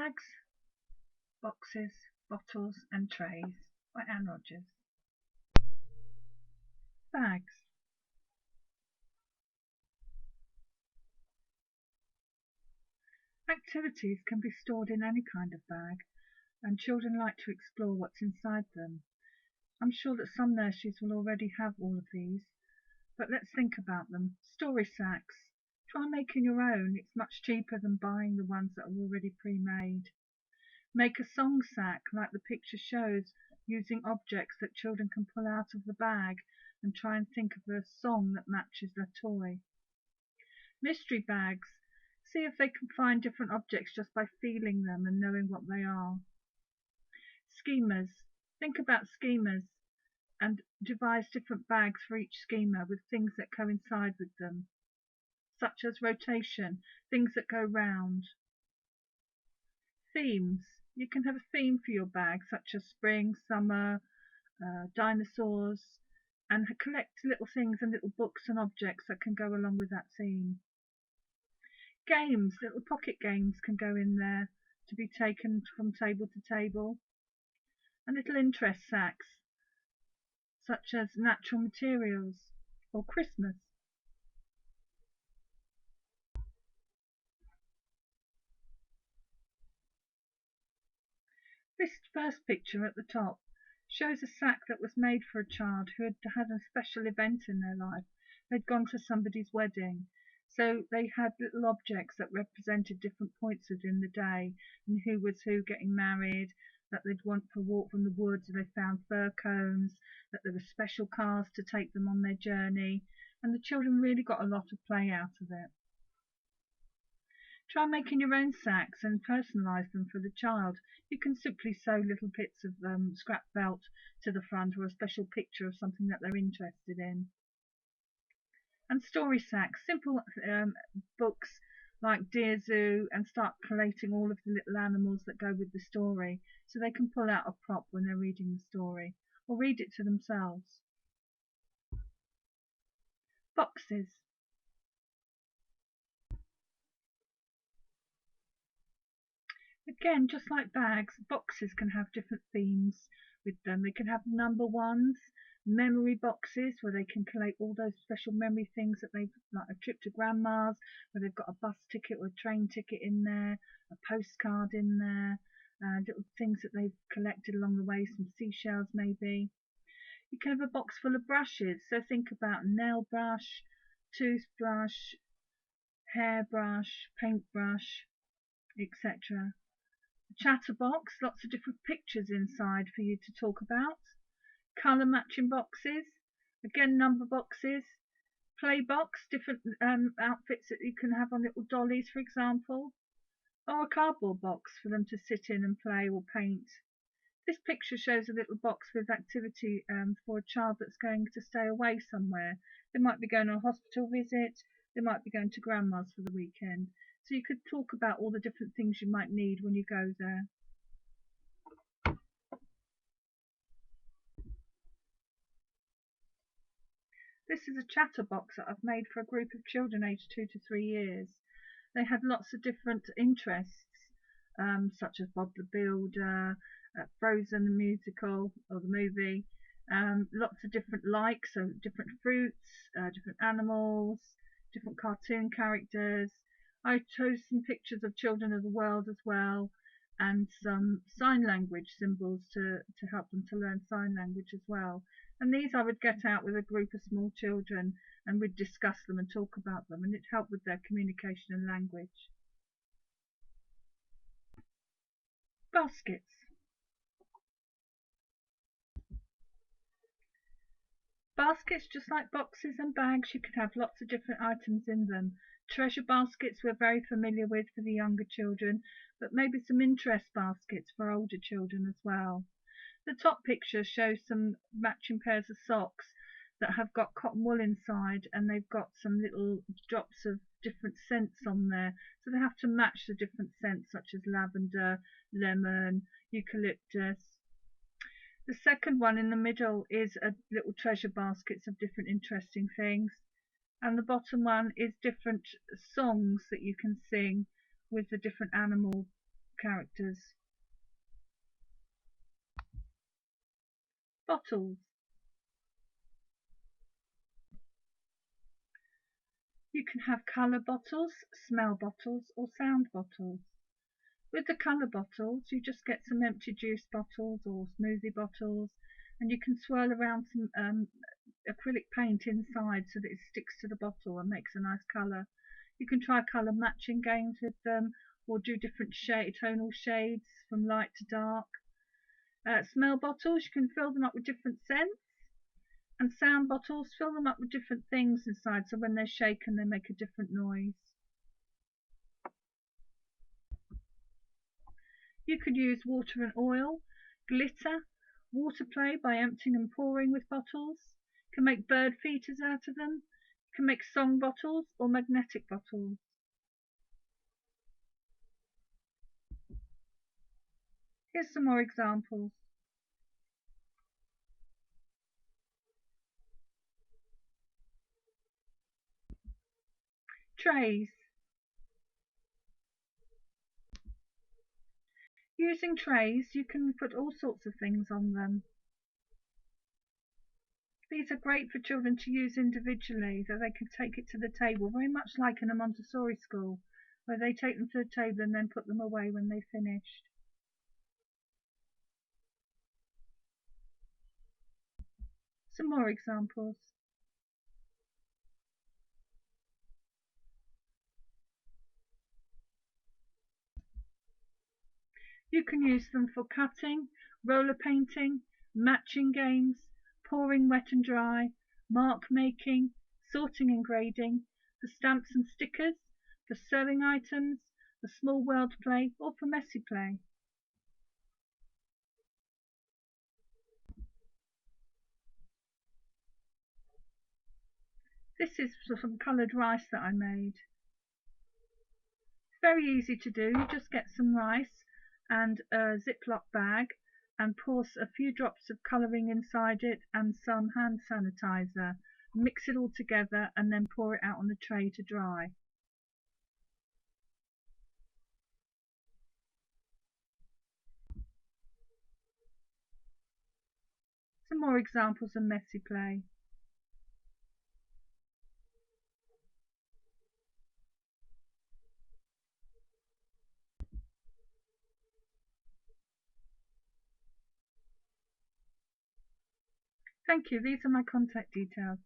Bags, Boxes, Bottles and Trays by Anne Rogers. Bags. Activities can be stored in any kind of bag, and children like to explore what's inside them. I'm sure that some nurseries will already have all of these, but let's think about them. Story sacks. Try making your own. It's much cheaper than buying the ones that are already pre-made. Make a song sack like the picture shows, using objects that children can pull out of the bag and try and think of a song that matches their toy. Mystery bags. See if they can find different objects just by feeling them and knowing what they are. Schemas. Think about schemas and devise different bags for each schema with things that coincide with them, such as rotation, things that go round. Themes. You can have a theme for your bag, such as spring, summer, dinosaurs, and collect little things and little books and objects that can go along with that theme. Games, little pocket games can go in there to be taken from table to table. And little interest sacks, such as natural materials or Christmas. This first picture at the top shows a sack that was made for a child who had had a special event in their life. They'd gone to somebody's wedding, so they had little objects that represented different points within the day, and who was who getting married, that they'd want for a walk from the woods, and they found fir cones, that there were special cars to take them on their journey, and the children really got a lot of play out of it. Try making your own sacks and personalise them for the child. You can simply sew little bits of scrap felt to the front, or a special picture of something that they're interested in. And story sacks, simple books like Dear Zoo, and start collating all of the little animals that go with the story, so they can pull out a prop when they're reading the story, or read it to themselves. Boxes. Again, just like bags, boxes can have different themes with them. They can have number ones, memory boxes where they can collate all those special memory things that they've, like a trip to grandma's, where they've got a bus ticket or a train ticket in there, a postcard in there, little things that they've collected along the way, some seashells maybe. You can have a box full of brushes, so think about nail brush, toothbrush, hairbrush, paintbrush, etc. Chatterbox, lots of different pictures inside for you to talk about. Colour matching boxes, again number boxes. Play box, different outfits that you can have on little dollies, for example. Or a cardboard box for them to sit in and play or paint. This picture shows a little box with activity for a child that's going to stay away somewhere. They might be going on a hospital visit, they might be going to grandma's for the weekend. So you could talk about all the different things you might need when you go there. This is a chatterbox that I've made for a group of children aged 2 to 3 years. They had lots of different interests, such as Bob the Builder, Frozen the musical or the movie, lots of different likes, so different fruits, different animals, different cartoon characters. I chose some pictures of children of the world as well, and some sign language symbols to help them to learn sign language as well. And these I would get out with a group of small children, and we'd discuss them and talk about them, and it helped with their communication and language. Baskets. Baskets, just like boxes and bags, you could have lots of different items in them. Treasure baskets we're very familiar with for the younger children, but maybe some interest baskets for older children as well. The top picture shows some matching pairs of socks that have got cotton wool inside, and they've got some little drops of different scents on there, so they have to match the different scents such as lavender, lemon, eucalyptus. The second one in the middle is a little treasure baskets of different interesting things, and the bottom one is different songs that you can sing with the different animals characters. Bottles. You can have colour bottles, smell bottles or sound bottles. With the colour bottles you just get some empty juice bottles or smoothie bottles, and you can swirl around some acrylic paint inside so that it sticks to the bottle and makes a nice colour. You can try colour matching games with them, or do different tonal shades from light to dark. Smell bottles, you can fill them up with different scents, and sound bottles, fill them up with different things inside, so when they're shaken they make a different noise. You could use water and oil, glitter, water play by emptying and pouring with bottles. You can make bird feeders out of them. You can make song bottles or magnetic bottles. Here's some more examples. Trays. Using trays you can put all sorts of things on them. These are great for children to use individually, that they can take it to the table, very much like in a Montessori school, where they take them to the table and then put them away when they've finished. Some more examples. You can use them for cutting, roller painting, matching games, pouring wet and dry, mark making, sorting and grading, for stamps and stickers, for sewing items, for small world play or for messy play. This is some coloured rice that I made. It's very easy to do. You just get some rice and a Ziploc bag and pour a few drops of colouring inside it and some hand sanitizer. Mix it all together and then pour it out on the tray to dry. Some more examples of messy play. Thank you. These are my contact details.